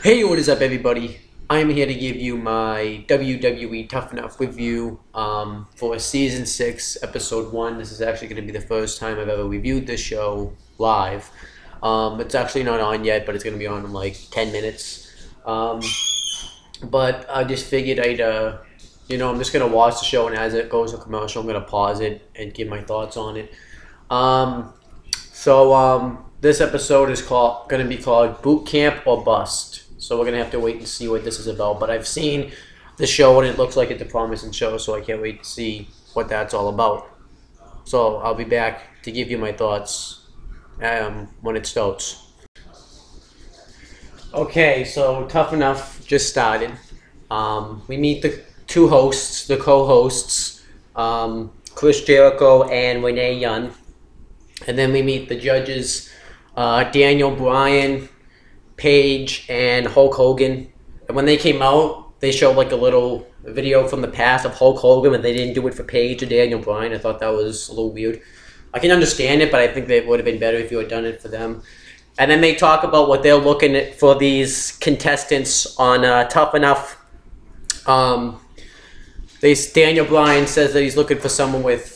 Hey, what is up, everybody? I am here to give you my WWE Tough Enough review for Season 6, Episode 1. This is actually going to be the first time I've ever reviewed this show live. It's actually not on yet, but it's going to be on in like 10 minutes. But I just figured I'm just going to watch the show, and as it goes to commercial, I'm going to pause it and give my thoughts on it. This episode is going to be called Boot Camp or Bust. So we're going to have to wait and see what this is about. But I've seen the show and it looks like it's a promising show, so I can't wait to see what that's all about. So I'll be back to give you my thoughts when it starts. Okay, so Tough Enough just started. We meet the two hosts, the co-hosts, Chris Jericho and Renee Young. And then we meet the judges, Daniel Bryan, Paige, and Hulk Hogan. And when they came out, they showed like a little video from the past of Hulk Hogan, but they didn't do it for Paige or Daniel Bryan. I thought that was a little weird. I can understand it, but I think that it would have been better if you had done it for them. And then they talk about what they're looking at for these contestants on Tough Enough. Daniel Bryan says that he's looking for someone with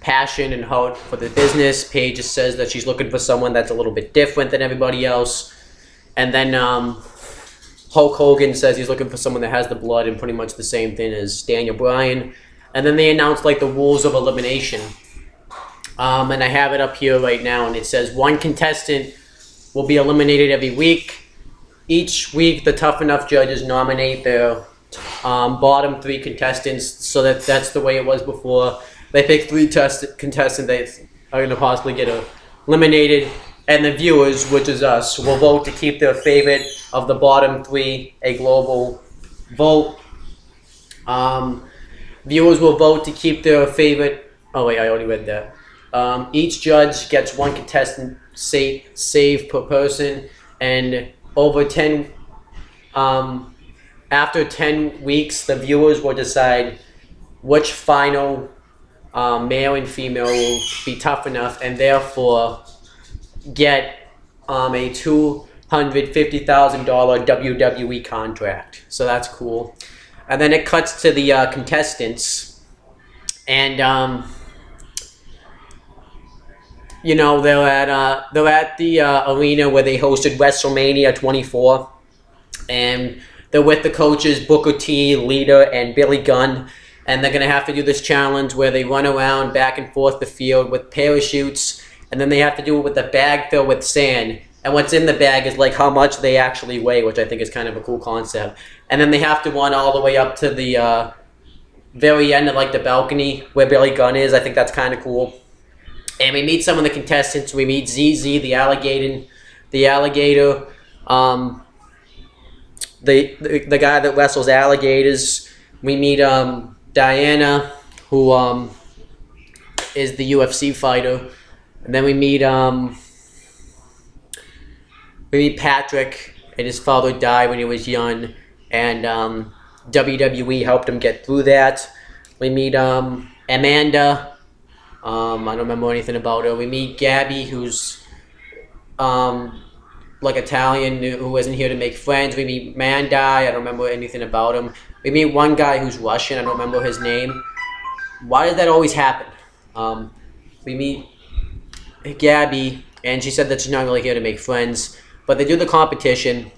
passion and heart for the business. Paige just says that she's looking for someone that's a little bit different than everybody else. And then Hulk Hogan says he's looking for someone that has the blood and pretty much the same thing as Daniel Bryan. And then they announced like the rules of elimination. And I have it up here right now, and it says one contestant will be eliminated every week. Each week, the Tough Enough judges nominate their bottom 3 contestants, so that's the way it was before. They pick 3 contestants that are going to possibly get eliminated. And the viewers, which is us, will vote to keep their favorite of the bottom 3 a global vote. Viewers will vote to keep their favorite. Oh wait, I already read that. Each judge gets 1 contestant save per person, and after 10 weeks, the viewers will decide which final male and female will be tough enough, and therefore get a $250,000 WWE contract. So that's cool. And then it cuts to the contestants, and they're at the arena where they hosted WrestleMania 24, and they're with the coaches Booker T, Lita, and Billy Gunn, and they're gonna have to do this challenge where they run around back and forth the field with parachutes. And then they have to do it with a bag filled with sand. And what's in the bag is like how much they actually weigh, which I think is kind of a cool concept. And then they have to run all the way up to the very end of like the balcony where Billy Gunn is. I think that's kind of cool. And we meet some of the contestants. We meet ZZ, the alligator, the guy that wrestles alligators. We meet Diana, who is the UFC fighter. And then we meet Patrick, and his father died when he was young, and WWE helped him get through that. We meet Amanda. I don't remember anything about her. We meet Gabby, who's like Italian, who isn't here to make friends. We meet Mandai. I don't remember anything about him. We meet one guy who's Russian. I don't remember his name. Why does that always happen? We meet Gabby, and she said that she's not really here to make friends, but they do the competition.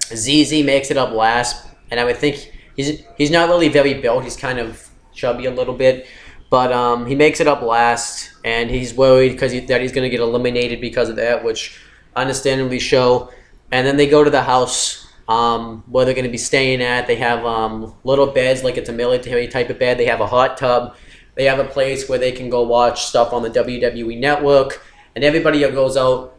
ZZ makes it up last, and I would think he's not really very built. He's kind of chubby a little bit, but he makes it up last, and he's worried that he's going to get eliminated because of that, which understandably so. And then they go to the house where they're going to be staying at. They have little beds, like it's a military type of bed. They have a hot tub. They have a place where they can go watch stuff on the WWE Network, and everybody goes out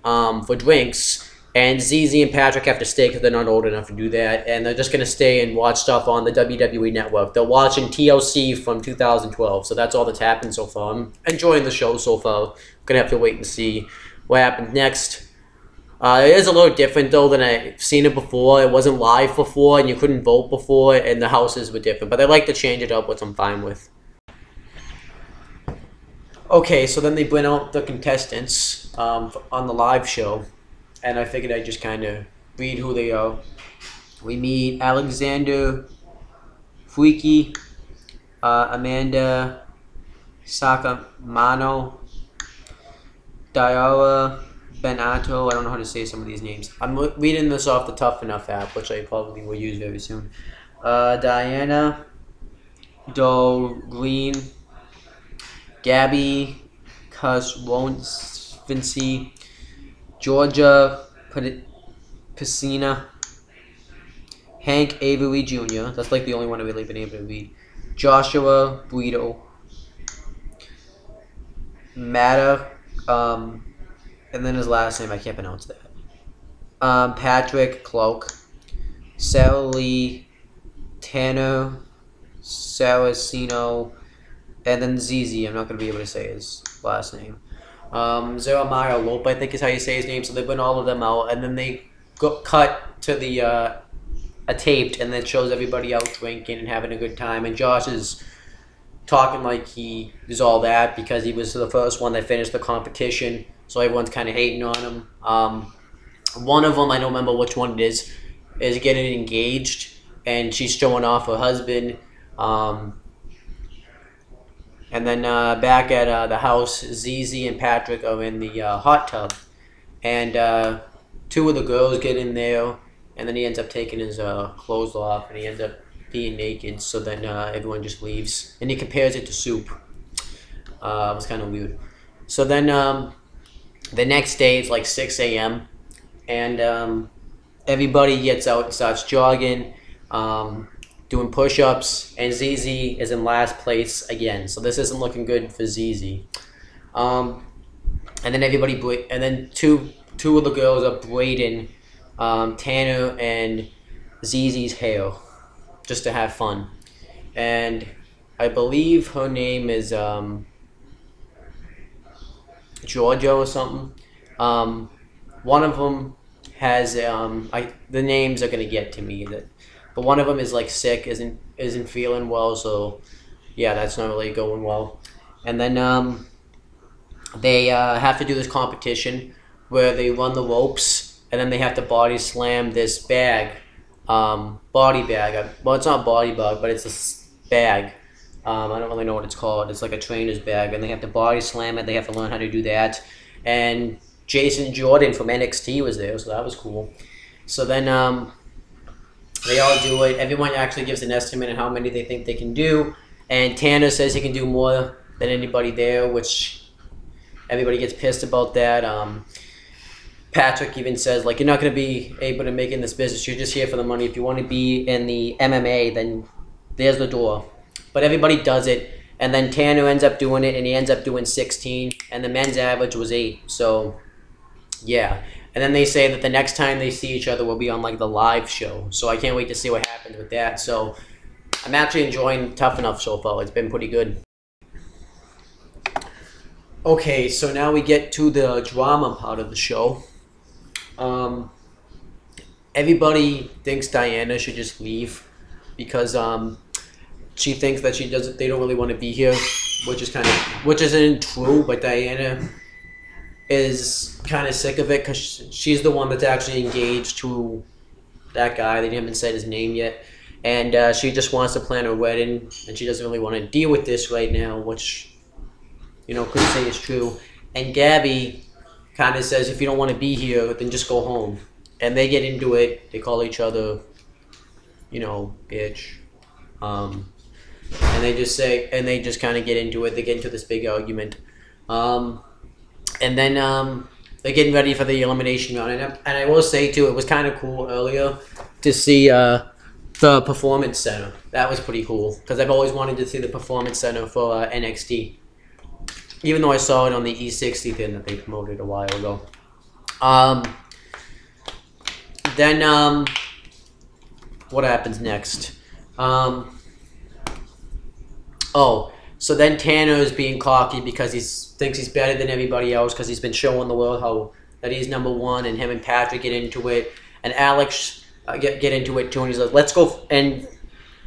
for drinks, and ZZ and Patrick have to stay because they're not old enough to do that, and they're just going to stay and watch stuff on the WWE Network. They're watching TLC from 2012, so that's all that's happened so far. I'm enjoying the show so far. I'm going to have to wait and see what happens next. It is a little different, though, than I've seen it before. It wasn't live before, and you couldn't vote before, and the houses were different, but they like to change it up, which I'm fine with. Okay, so then they bring out the contestants on the live show, and I figured I'd just kind of read who they are. We meet Alexander Fuiki, Amanda Sacamano, Diara Benato. I don't know how to say some of these names. I'm reading this off the Tough Enough app, which I probably will use very soon. Diana Doe Green, Gabby Vinci, Georgia Piscina, Hank Avery Jr. That's like the only one I've really been able to read. Joshua Brito, Matta, and then his last name I can't pronounce that. Patrick Cloak, Sarah Lee, Tanner Saracino, and then ZZ. I'm not going to be able to say his last name. Jeremiah Lope, I think is how you say his name. So they bring all of them out, and then they cut to the a taped, and then shows everybody out drinking and having a good time. And Josh is talking like he is all that because he was the first one that finished the competition. So everyone's kind of hating on him. One of them, I don't remember which one it is getting engaged, and she's showing off her husband. And then back at the house, ZZ and Patrick are in the hot tub. And two of the girls get in there, and then he ends up taking his clothes off, and he ends up being naked. So then everyone just leaves. And he compares it to soup. It was kind of weird. So then the next day, it's like 6 a.m. And everybody gets out and starts jogging. Doing push-ups, and ZZ is in last place again. So this isn't looking good for ZZ. And then and then two of the girls are braiding Tanner and ZZ's hair just to have fun. And I believe her name is Georgia or something. One of them has the names are gonna get to me that. But one of them is like sick, isn't feeling well, so yeah, that's not really going well. And then they have to do this competition where they run the ropes, and then they have to body slam this bag, body bag. Well, it's not body bag, but it's a bag. I don't really know what it's called. It's like a trainer's bag, and they have to body slam it. They have to learn how to do that. And Jason Jordan from NXT was there, so that was cool. So then they all do it. Everyone actually gives an estimate on how many they think they can do. And Tanner says he can do more than anybody there, which everybody gets pissed about that. Patrick even says, like, you're not going to be able to make it in this business. You're just here for the money. If you want to be in the MMA, then there's the door. But everybody does it. And then Tanner ends up doing it, and he ends up doing 16. And the men's average was 8. So, yeah. And then they say that the next time they see each other will be on like the live show. So I can't wait to see what happens with that. So I'm actually enjoying Tough Enough so far. It's been pretty good. Okay, so now we get to the drama part of the show. Everybody thinks Diana should just leave because she thinks that they don't really want to be here, which isn't true. But Diana is kind of sick of it because she's the one that's actually engaged to that guy. They haven't said his name yet. And she just wants to plan her wedding, and she doesn't really want to deal with this right now, which, you know, could say is true. And Gabby kind of says, if you don't want to be here, then just go home. And they get into it. They call each other, you know, bitch. And they just kind of get into it. They get into this big argument. And then they're getting ready for the elimination round. And I will say, too, it was kind of cool earlier to see the Performance Center. That was pretty cool, because I've always wanted to see the Performance Center for NXT. Even though I saw it on the E60 thing that they promoted a while ago. Then, what happens next? So then Tanner is being cocky because he thinks he's better than everybody else because he's been showing the world that he's #1, and him and Patrick get into it, and Alex get into it too, and he's like, let's go. And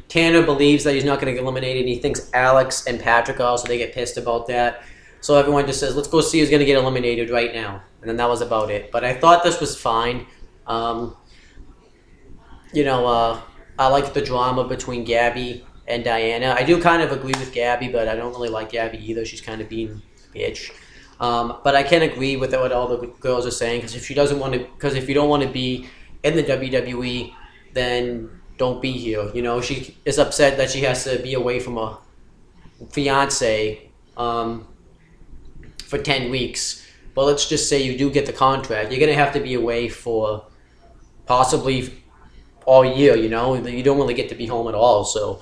Tanner believes that he's not going to get eliminated, and he thinks Alex and Patrick are, so they get pissed about that. So everyone just says, let's go see who's going to get eliminated right now. And then that was about it. But I thought this was fine. You know, I like the drama between Gabby and Diana. I do kind of agree with Gabby, but I don't really like Gabby either. She's kind of being a bitch. But I can agree with what all the girls are saying, because if she doesn't want to, because if you don't want to be in the WWE, then don't be here. You know, she is upset that she has to be away from a fiance for 10 weeks. But let's just say you do get the contract. You're going to have to be away for possibly all year, you know? You don't really get to be home at all, so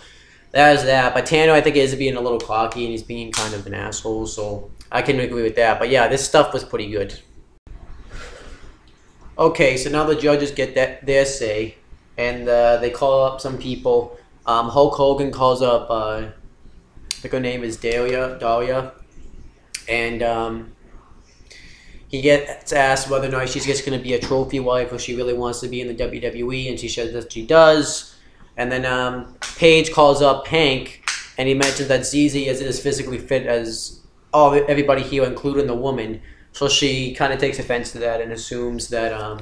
that is that. But Tanner, I think, is being a little cocky, and he's being kind of an asshole, so I can agree with that. But yeah, this stuff was pretty good. Okay, so now the judges get their say, and they call up some people. Hulk Hogan calls up, I think her name is Dahlia, and he gets asked whether or not she's just going to be a trophy wife or she really wants to be in the WWE, and she says that she does. And then Paige calls up Hank, and he mentions that ZZ isn't as physically fit as everybody here, including the woman. So she kind of takes offense to that and assumes that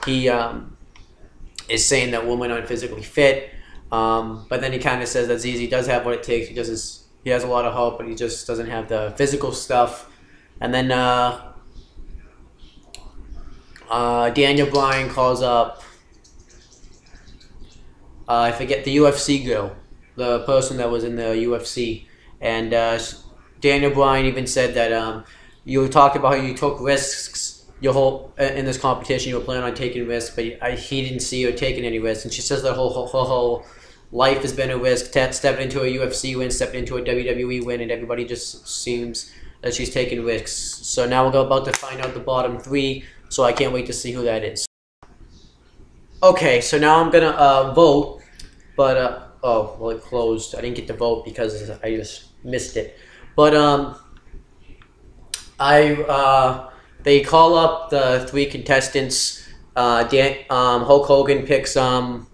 he is saying that women aren't physically fit. But then he kind of says that ZZ does have what it takes. He has a lot of help, but he just doesn't have the physical stuff. And then Daniel Bryan calls up, I forget, the UFC girl, the person that was in the UFC. And Daniel Bryan even said that you talked about how you took risks in this competition. You were planning on taking risks, but he didn't see her taking any risks. And she says that her whole life has been a risk. Stepping into a UFC win, stepping into a WWE win, and everybody just seems that she's taking risks. So now we're about to find out the bottom three, so I can't wait to see who that is. Okay, so now I'm going to vote, but, oh, well, it closed. I didn't get to vote because I just missed it. But, they call up the three contestants. Hulk Hogan picks, remember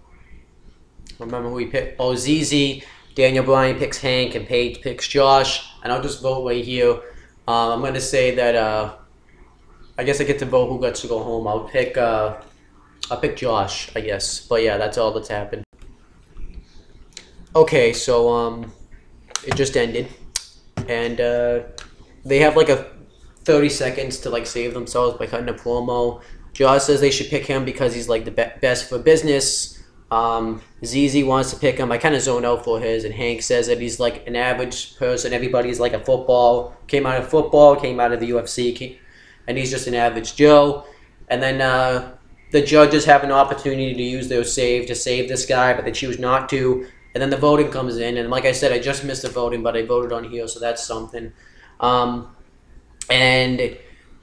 who he picked? Oh, ZZ. Daniel Bryan picks Hank, and Paige picks Josh. And I'll just vote right here. I'm going to say that, I guess I get to vote who gets to go home. I'll pick Josh, I guess. But yeah, that's all that's happened. Okay, so, it just ended. And, they have like a 30 seconds to like save themselves by cutting a promo. Josh says they should pick him because he's like the best for business. ZZ wants to pick him. I kind of zone out for his. And Hank says that he's like an average person. Everybody's like came out of football, came out of the UFC, and he's just an average Joe. And then the judges have an opportunity to use their save to save this guy, but they choose not to. And then the voting comes in. And like I said, I just missed the voting, but I voted on here, so that's something. And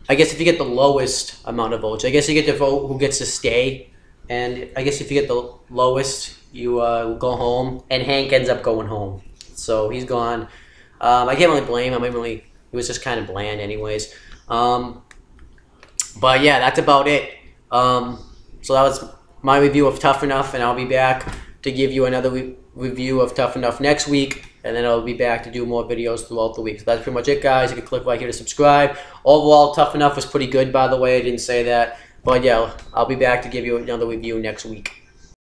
I guess if you get the lowest amount of votes, I guess you get to vote who gets to stay. And I guess if you get the lowest, you go home. And Hank ends up going home. So he's gone. I can't really blame him. He was just kind of bland anyways. But yeah, that's about it. So that was my review of Tough Enough. And I'll be back to give you another review of Tough Enough next week. And then I'll be back to do more videos throughout the week. So that's pretty much it, guys. You can click right here to subscribe. Overall, Tough Enough was pretty good, by the way. I didn't say that. But yeah, I'll be back to give you another review next week.